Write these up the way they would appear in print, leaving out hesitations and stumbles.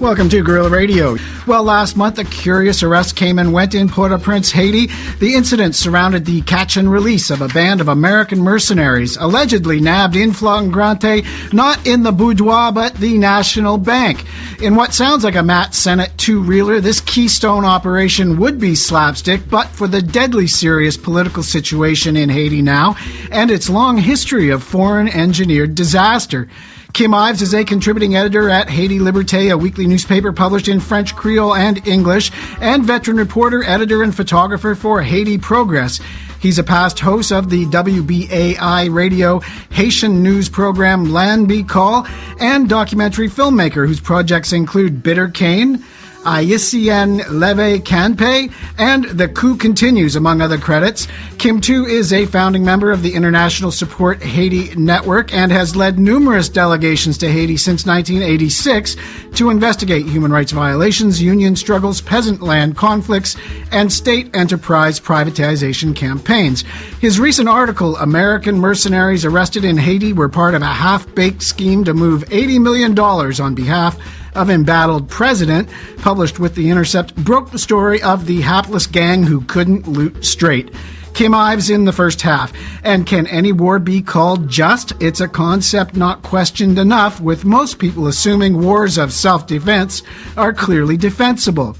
Welcome to Guerrilla Radio. Well, last month, a curious arrest came and went in Port-au-Prince, Haiti. The incident surrounded the catch and release of a band of American mercenaries, allegedly nabbed in flagrante, not in the boudoir, but the National Bank. In what sounds like a Matt Sennett two-reeler, this Keystone operation would be slapstick, but for the deadly serious political situation in Haiti now, and its long history of foreign-engineered disaster. Kim Ives is a contributing editor at Haiti Liberté, a weekly newspaper published in French, Creole, and English, and veteran reporter, editor, and photographer for Haiti Progress. He's a past host of the WBAI radio Haitian news program Land Call, and documentary filmmaker whose projects include Bitter Cane, Haïtien Leve Canpe, and The Coup Continues, among other credits. Kim, too, is a founding member of the International Support Haiti Network and has led numerous delegations to Haiti since 1986 to investigate human rights violations, union struggles, peasant land conflicts, and state enterprise privatization campaigns. His recent article, American Mercenaries Arrested in Haiti, were part of a half-baked scheme to move $80 million on behalf of embattled president, published with The Intercept, broke the story of the hapless gang who couldn't loot straight. Kim Ives in the first half. And can any war be called just? It's a concept not questioned enough, with most people assuming wars of self-defense are clearly defensible.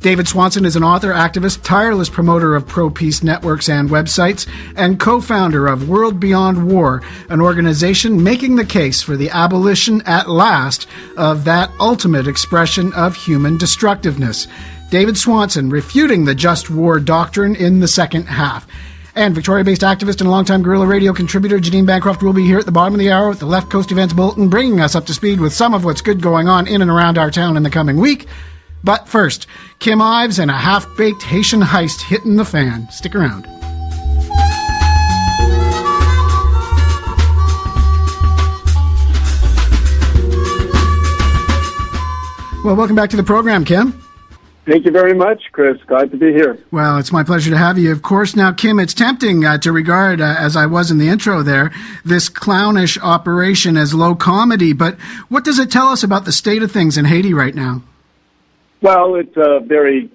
David Swanson is an author, activist, tireless promoter of pro-peace networks and websites, and co-founder of World Beyond War, an organization making the case for the abolition at last of that ultimate expression of human destructiveness. David Swanson refuting the just war doctrine in the second half. And Victoria-based activist and longtime Guerrilla Radio contributor Janine Bancroft will be here at the bottom of the hour with the Left Coast Events Bulletin, bringing us up to speed with some of what's good going on in and around our town in the coming week. But first, Kim Ives and a half-baked Haitian heist hitting the fan. Stick around. Well, welcome back to the program, Kim. Thank you very much, Chris. Glad to be here. Well, it's my pleasure to have you, of course. Now, Kim, it's tempting to regard, as I was in the intro there, this clownish operation as low comedy, but what does it tell us about the state of things in Haiti right now? Well, it's a very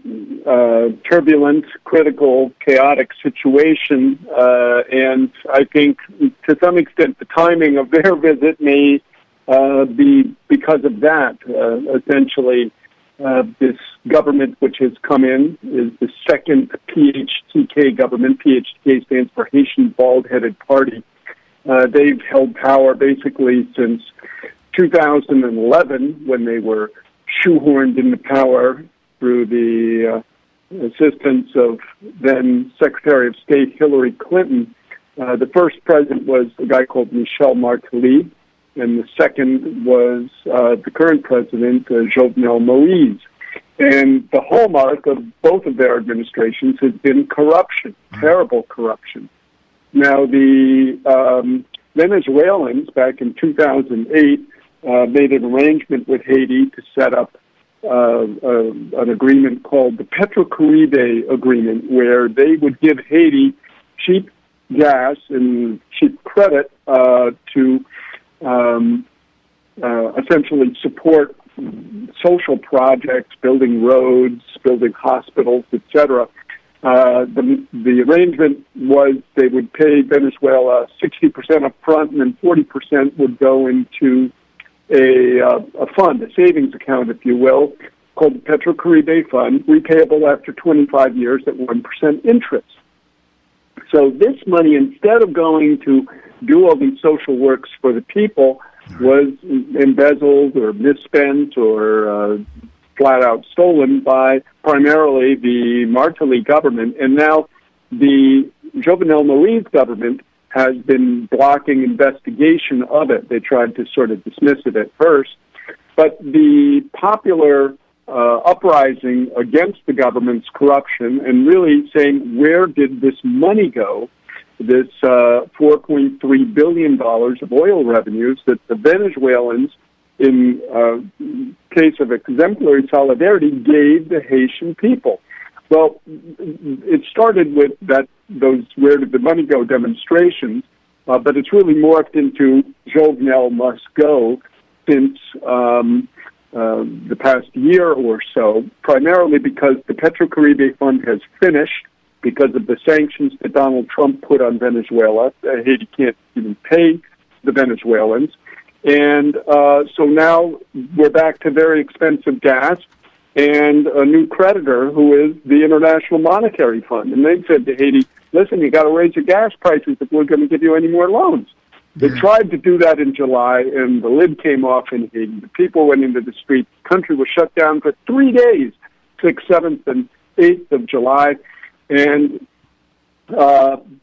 turbulent, critical, chaotic situation, and I think to some extent the timing of their visit may be because of that. Essentially, this government which has come in is the second PHTK government. PHTK stands for Haitian Bald-Headed Party. They've held power basically since 2011 when they were shoehorned into power through the assistance of then Secretary of State Hillary Clinton. The first president was a guy called Michel Martelly, and the second was the current president, Jovenel Moïse. And the hallmark of both of their administrations has been corruption, terrible corruption. Now, the Venezuelans, back in 2008, made an arrangement with Haiti to set up an agreement called the Petrocaribe Agreement, where they would give Haiti cheap gas and cheap credit to essentially support social projects, building roads, building hospitals, etc. The arrangement was they would pay Venezuela 60% up front, and then 40% would go into a fund, a savings account, if you will, called the Petrocaribe Fund, repayable after 25 years at 1% interest. So this money, instead of going to do all these social works for the people, was embezzled or misspent or flat out stolen by primarily the Martelly government. And now the Jovenel Moïse government has been blocking investigation of it. They tried to sort of dismiss it at first. But the popular uprising against the government's corruption and really saying, where did this money go, this $4.3 billion of oil revenues that the Venezuelans, in case of exemplary solidarity, gave the Haitian people? Well, it started with those where did the money go demonstrations, but it's really morphed into Jovenel must go, since the past year or so, primarily because the Petrocaribe Fund has finished because of the sanctions that Donald Trump put on Venezuela. Haiti can't even pay the Venezuelans. And so now we're back to very expensive gas and a new creditor who is the International Monetary Fund. And they said to Haiti, listen, you got to raise your gas prices if we're going to give you any more loans. They tried to do that in July, and the lid came off in Haiti. The people went into the streets. The country was shut down for 3 days, 6th, 7th, and 8th of July. And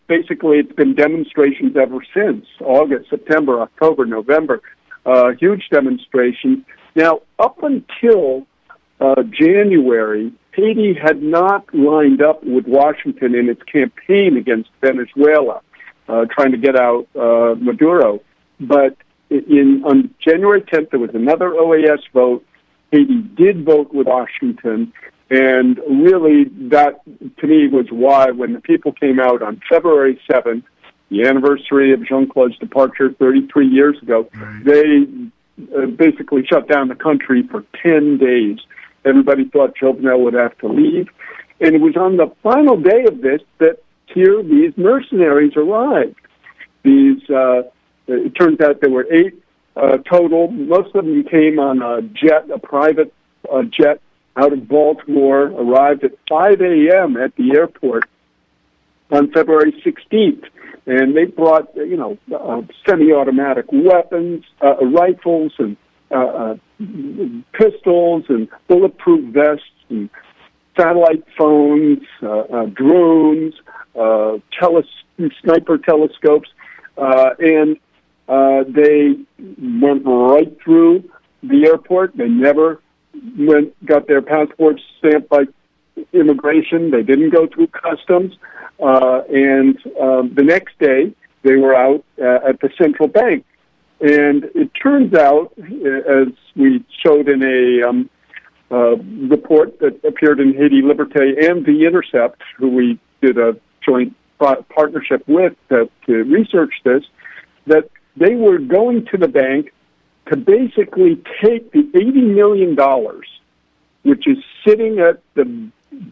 basically it's been demonstrations ever since, August, September, October, November, huge demonstrations. Now, up until January, Haiti had not lined up with Washington in its campaign against Venezuela, trying to get out Maduro. But on January 10th, there was another OAS vote. Haiti did vote with Washington. And really, that, to me, was why when the people came out on February 7th, the anniversary of Jean-Claude's departure 33 years ago, they basically shut down the country for 10 days. Everybody thought Jovenel would have to leave. And it was on the final day of this that here these mercenaries arrived. These, it turns out there were 8 total. Most of them came on a jet, a private jet out of Baltimore, arrived at 5 a.m. at the airport on February 16th. And they brought, semi-automatic weapons, rifles, and pistols, and bulletproof vests, and satellite phones, drones, sniper telescopes, and they went right through the airport. They never got their passports stamped by immigration. They didn't go through customs. And the next day, they were out at the central bank. And it turns out, as we showed in a report that appeared in Haiti Liberté and The Intercept, who we did a joint partnership with to research this, that they were going to the bank to basically take the $80 million, which is sitting at the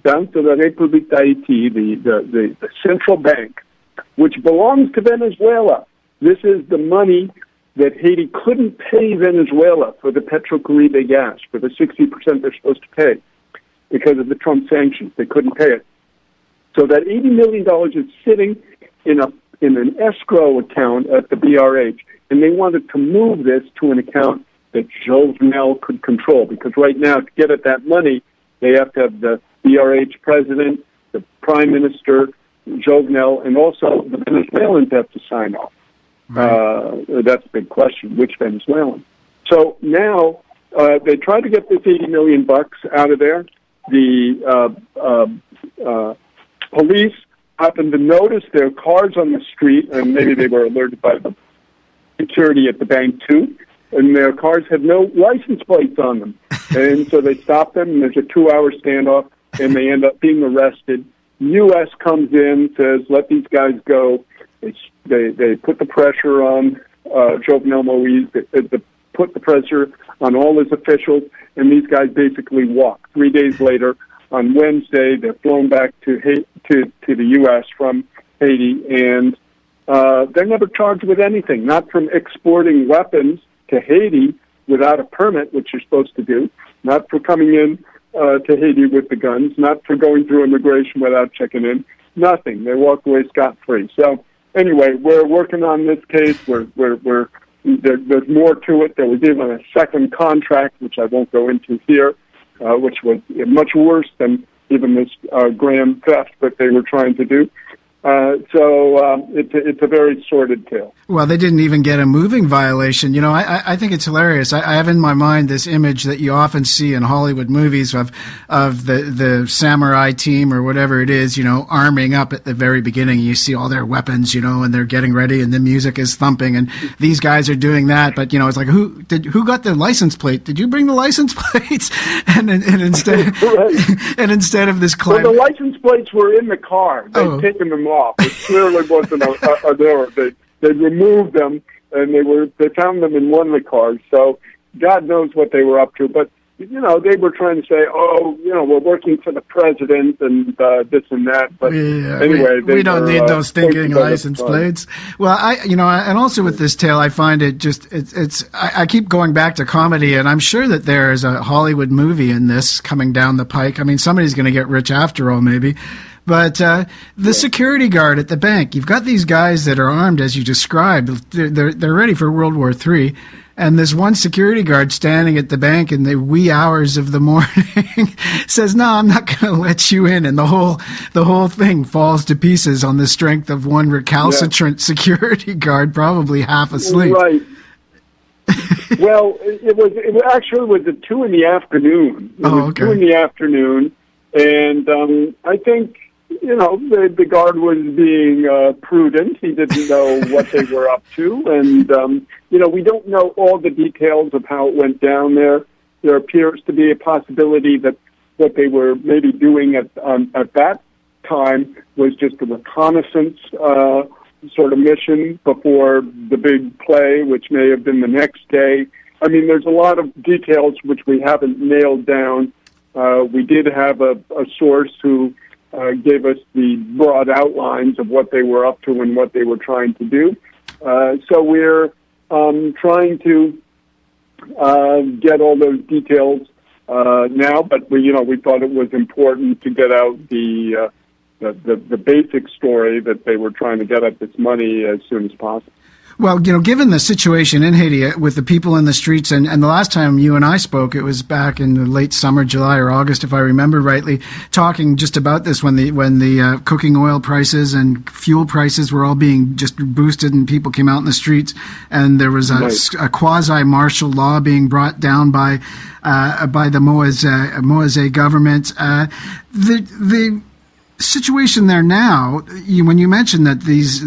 Banque de la République d'Haïti, the central bank, which belongs to Venezuela. This is the money that Haiti couldn't pay Venezuela for the Petrocaribe gas, for the 60% they're supposed to pay because of the Trump sanctions. They couldn't pay it. So that $80 million is sitting in an escrow account at the BRH, and they wanted to move this to an account that Jovenel could control, because right now, to get at that money, they have to have the BRH president, the prime minister, Jovenel, and also the Venezuelans have to sign off. Right. That's a big question, which Venezuelan? So now they tried to get this $80 million out of there. The police happened to notice their cars on the street, and maybe they were alerted by the security at the bank too, and their cars had no license plates on them. And so they stopped them, and there's a 2-hour standoff, and they end up being arrested. U.S. comes in, says, let these guys go. They put the pressure on Jovenel Moïse. They put the pressure on all his officials, and these guys basically walk. 3 days later, on Wednesday, they're flown back to the U.S. from Haiti, and they're never charged with anything, not from exporting weapons to Haiti without a permit, which you're supposed to do, not for coming in to Haiti with the guns, not for going through immigration without checking in, nothing. They walked away scot-free. So anyway, we're working on this case. There's more to it. There was even a second contract, which I won't go into here, which was much worse than even this grand theft that they were trying to do. So it's a very sordid tale. Well, they didn't even get a moving violation. I think it's hilarious. I have in my mind this image that you often see in Hollywood movies of the samurai team or whatever it is, arming up at the very beginning. You see all their weapons, and they're getting ready, and the music is thumping, and these guys are doing that. But it's like who got the license plate? Did you bring the license plates? and instead of this climb, well, the license plates were in the car. They'd taken them off. It clearly wasn't an error. They removed them, and they found them in one of the cars. So God knows what they were up to, but they were trying to say, we're working for the president and this and that. But anyway, we don't need those stinking license plates. Well, and also with this tale, I find it just I keep going back to comedy, and I'm sure that there is a Hollywood movie in this coming down the pike. I mean, somebody's going to get rich after all, maybe. But the security guard at the bank, you've got these guys that are armed, as you described. They're ready for World War III. And this one security guard standing at the bank in the wee hours of the morning says, "No, I'm not going to let you in." And the whole thing falls to pieces on the strength of one recalcitrant security guard, probably half asleep. Right. Well, it actually was at 2 p.m. It was 2 p.m, and I think the guard was being prudent. He didn't know what they were up to, and we don't know all the details of how it went down there. There appears to be a possibility that what they were maybe doing at that time was just a reconnaissance sort of mission before the big play, which may have been the next day. I mean, there's a lot of details which we haven't nailed down. We did have a source who gave us the broad outlines of what they were up to and what they were trying to do. So we're trying to get all those details now, but we thought it was important to get out the basic story that they were trying to get at this money as soon as possible. Well, given the situation in Haiti with the people in the streets, and the last time you and I spoke, it was back in the late summer, July or August, if I remember rightly, talking just about this when the cooking oil prices and fuel prices were all being just boosted, and people came out in the streets, and there was a quasi-martial law being brought down by the Moise government. The situation there now, when you mentioned that these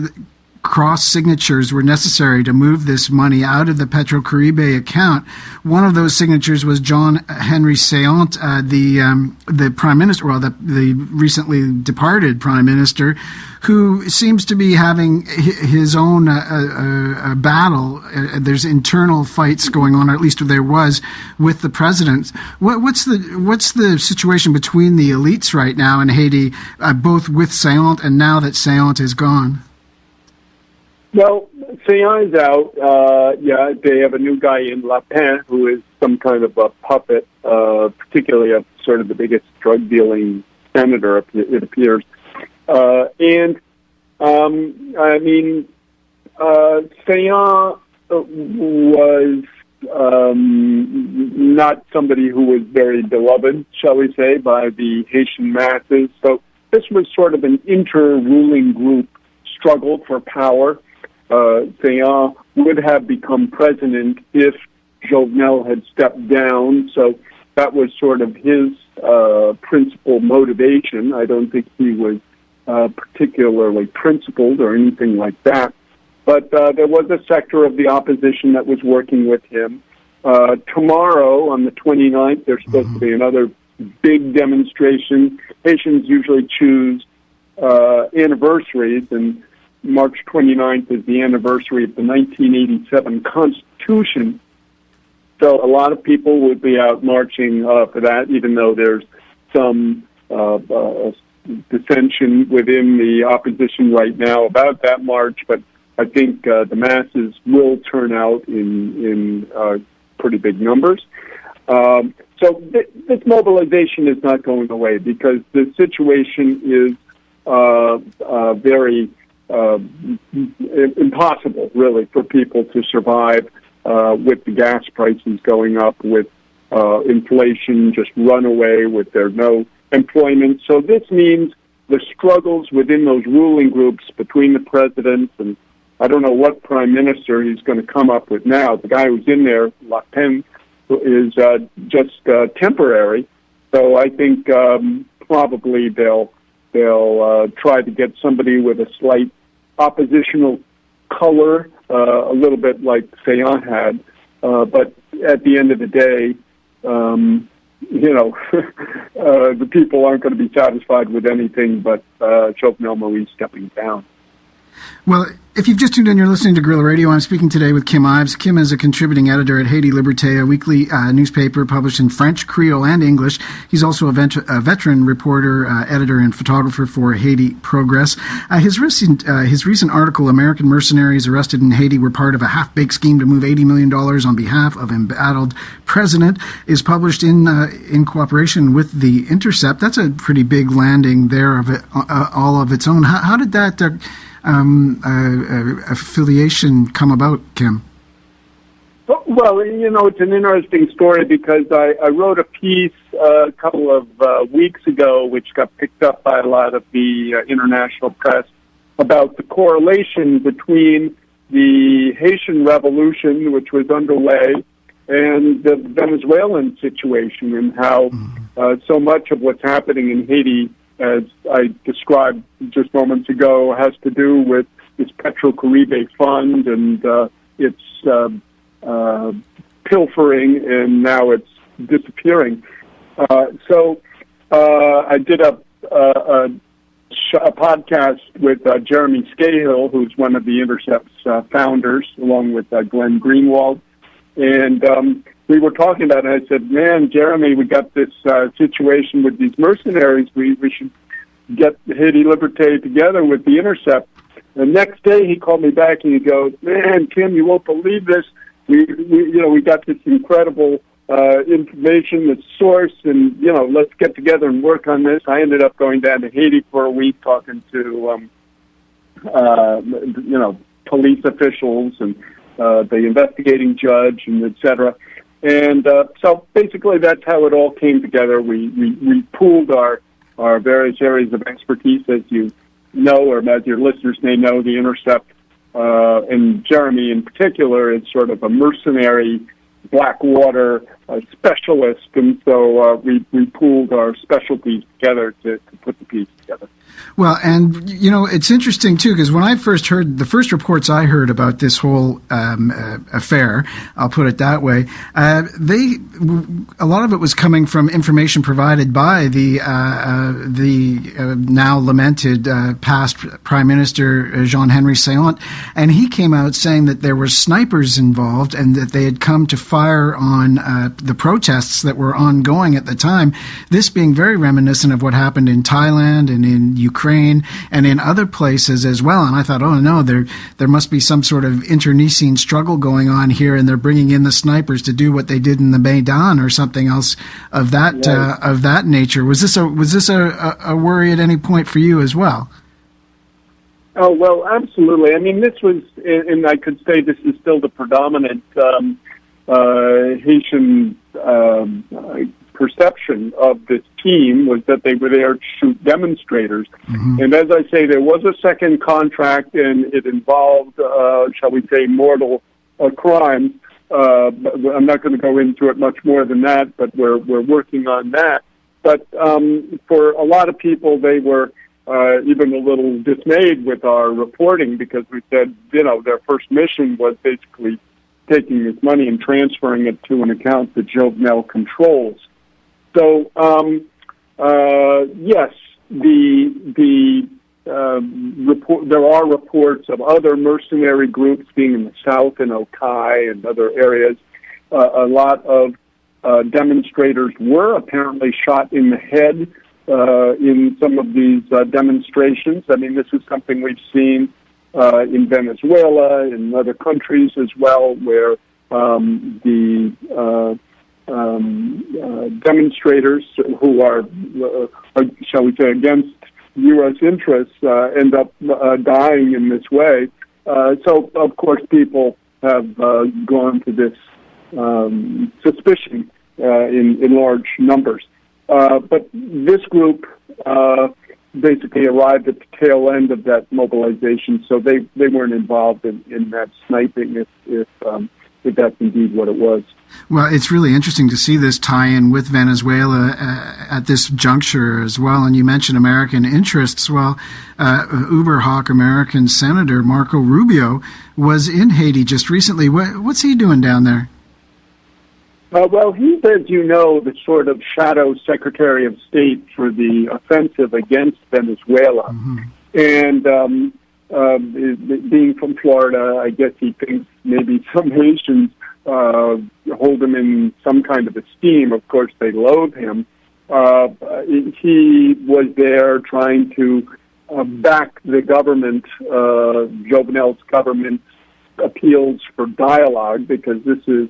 cross signatures were necessary to move this money out of the Petro-Caribe account. One of those signatures was John Henry Saillant, the prime minister, the recently departed prime minister, who seems to be having his own battle. There's internal fights going on, or at least there was, with the president. What's the situation between the elites right now in Haiti, both with Saillant and now that Saillant is gone? Well, Saillant's out. They have a new guy in Lapin who is some kind of a puppet, particularly a sort of the biggest drug-dealing senator, it appears. Saillant was not somebody who was very beloved, shall we say, by the Haitian masses. So this was sort of an inter-ruling group struggle for power. Saillant would have become president if Jovenel had stepped down, so that was sort of his principal motivation. I don't think he was particularly principled or anything like that, but there was a sector of the opposition that was working with him. Tomorrow, on the 29th, there's supposed to be another big demonstration. Haitians usually choose anniversaries, and March 29th is the anniversary of the 1987 Constitution. So a lot of people would be out marching for that, even though there's some dissension within the opposition right now about that march. But I think the masses will turn out in pretty big numbers. So this mobilization is not going away because the situation is very impossible, really, for people to survive with the gas prices going up, with inflation just run away, with there no employment. So this means the struggles within those ruling groups between the president and I don't know what prime minister he's going to come up with now. The guy who's in there, Le Pen, is just temporary. So I think probably they'll try to get somebody with a slight oppositional color, a little bit like Saillant had. But at the end of the day, the people aren't going to be satisfied with anything but Jovenel Moïse stepping down. Well, if you've just tuned in, you're listening to Guerrilla Radio. I'm speaking today with Kim Ives. Kim is a contributing editor at Haiti Liberté, a weekly newspaper published in French, Creole, and English. He's also a veteran reporter, editor, and photographer for Haiti Progress. His recent article, American Mercenaries Arrested in Haiti Were Part of a Half-Baked Scheme to Move $80 million on Behalf of Embattled President, is published in cooperation with The Intercept. That's a pretty big landing there of it, all of its own. How did that affiliation come about, Kim? Well, it's an interesting story because I wrote a piece a couple of weeks ago, which got picked up by a lot of the international press, about the correlation between the Haitian Revolution, which was underway, and the Venezuelan situation, and how so much of what's happening in Haiti, as I described just moments ago, has to do with this Petro-Caribe fund and its pilfering, and now it's disappearing. So I did a podcast with Jeremy Scahill, who's one of the Intercept's founders, along with Glenn Greenwald. And we were talking about it. I said, man, Jeremy, we got this situation with these mercenaries. We should get Haiti Liberté together with the Intercept. The next day he called me back and he goes, man, Kim, you won't believe this. We got this incredible information, this source, and, let's get together and work on this. I ended up going down to Haiti for a week talking to, police officials and the investigating judge, and et cetera. And so basically that's how it all came together. We pooled our various areas of expertise, as you know, or as your listeners may know. The Intercept, and Jeremy in particular, is sort of a mercenary Blackwater specialist, and so we pooled our specialties together to put the piece together. Well, and, it's interesting, too, because when I first heard, the first reports I heard about this whole affair, I'll put it that way, a lot of it was coming from information provided by the now lamented past Prime Minister Jean-Henri Séant, and he came out saying that there were snipers involved and that they had come to fire on the protests that were ongoing at the time, this being very reminiscent of what happened in Thailand and in Ukraine and in other places as well. And I thought, oh no, there must be some sort of internecine struggle going on here, and they're bringing in the snipers to do what they did in the Maidan or something else of that nature. Was this a worry at any point for you as well? Oh, well, absolutely. I mean, this was, and I could say this is still the predominant Haitian perception of this team, was that they were there to shoot demonstrators. Mm-hmm. And as I say, there was a second contract, and it involved, shall we say, mortal crimes. I'm not going to go into it much more than that, but we're working on that. But for a lot of people, they were even a little dismayed with our reporting, because we said, their first mission was basically taking this money and transferring it to an account that Jovenel controls. So, yes, the report. There are reports of other mercenary groups being in the south, in Okai and other areas. A lot of demonstrators were apparently shot in the head in some of these demonstrations. I mean, this is something we've seen in Venezuela, in other countries as well, where the demonstrators who are, shall we say, against U.S. interests end up dying in this way. So, of course, people have gone to this suspicion in large numbers. But this group basically arrived at the tail end of that mobilization, so they weren't involved in that sniping, if that's indeed what it was. Well, it's really interesting to see this tie-in with Venezuela at this juncture as well. And you mentioned American interests. Well, uber hawk American Senator Marco Rubio was in Haiti just recently. What's he doing down there? Well, he's, as you know, the sort of shadow Secretary of State for the offensive against Venezuela. Mm-hmm. And being from Florida, I guess he thinks maybe some Haitians hold him in some kind of esteem. Of course, they loathe him. He was there trying to back the government, Jovenel's government's appeals for dialogue, because this is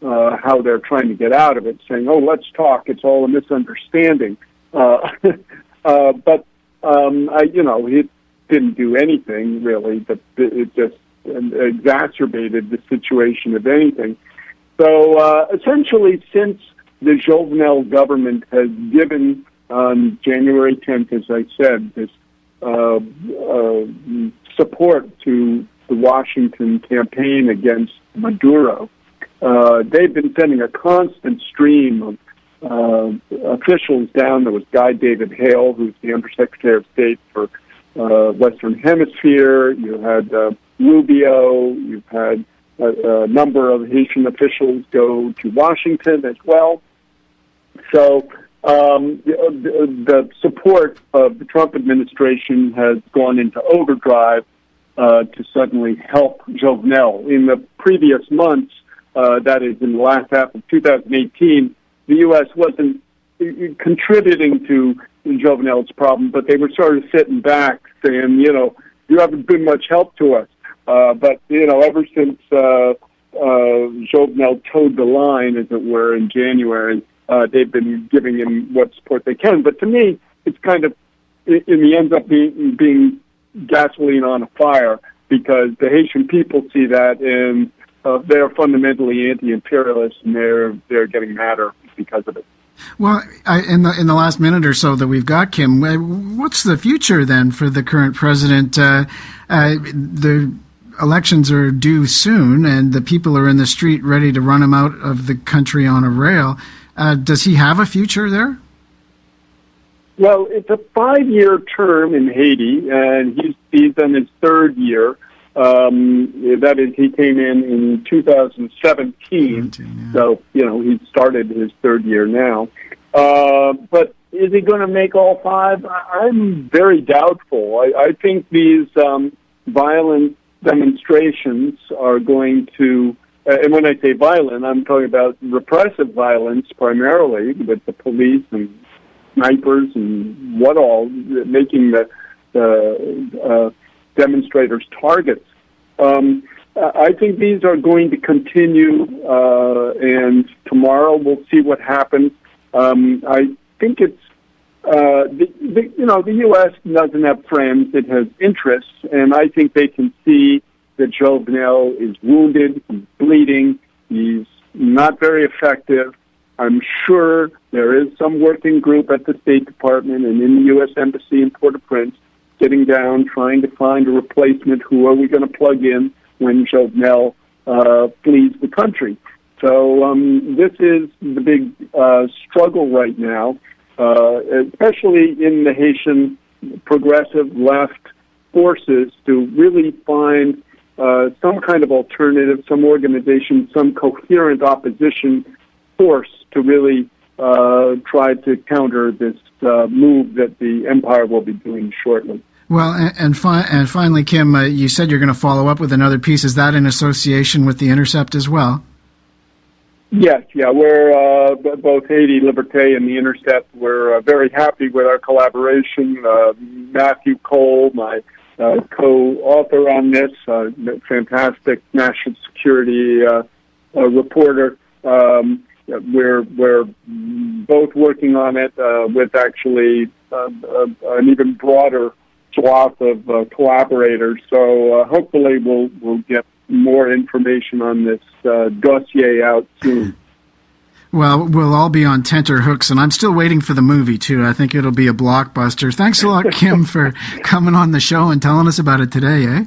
how they're trying to get out of it, saying, "Oh, let's talk. It's all a misunderstanding." But he didn't do anything really. But it just exacerbated the situation, if anything. So essentially, since the Jovenel government has given on January 10th, as I said, this support to the Washington campaign against Maduro, they've been sending a constant stream of officials down. There was Guy David Hale, who's the Undersecretary of State for Western Hemisphere. You had Rubio. You've had a number of Haitian officials go to Washington as well. So the support of the Trump administration has gone into overdrive to suddenly help Jovenel. In the previous months, that is in the last half of 2018, the U.S. wasn't contributing to Jovenel's problem, but they were sort of sitting back saying, you haven't been much help to us. But ever since Jovenel towed the line, as it were, in January, they've been giving him what support they can. But to me, it's kind of, in the ends up being gasoline on a fire, because the Haitian people see that, and they're fundamentally anti-imperialist, and they're getting madder because of it. Well, in the last minute or so that we've got, Kim, what's the future then for the current president? The elections are due soon, and the people are in the street ready to run him out of the country on a rail. Does he have a future there? Well, it's a 5-year term in Haiti, and he's in his third year. That is, he came in 2017, yeah. So, he started his third year now. But is he going to make all 5? I'm very doubtful. I think these violent demonstrations are going to, and when I say violent, I'm talking about repressive violence primarily, with the police and snipers and what all, making the demonstrators targets. I think these are going to continue, and tomorrow we'll see what happens. I think it's the U.S. doesn't have friends; it has interests, and I think they can see that Jovenel is wounded, he's bleeding, he's not very effective. I'm sure there is some working group at the State Department and in the U.S. Embassy in Port-au-Prince sitting down, trying to find a replacement. Who are we going to plug in when Jovenel flees the country? So this is the big struggle right now, especially in the Haitian progressive left forces, to really find some kind of alternative, some organization, some coherent opposition force to really try to counter this move that the empire will be doing shortly. Well, and finally, Kim, you said you're going to follow up with another piece. Is that in association with The Intercept as well? Yes, yeah. We're both Haiti Liberté and The Intercept. We're very happy with our collaboration. Matthew Cole, my co-author on this, fantastic national security reporter. We're both working on it with actually an even broader swath of collaborators. So hopefully we'll get more information on this dossier out soon. Well, we'll all be on tenterhooks, and I'm still waiting for the movie, too. I think it'll be a blockbuster. Thanks a lot, Kim, for coming on the show and telling us about it today, eh?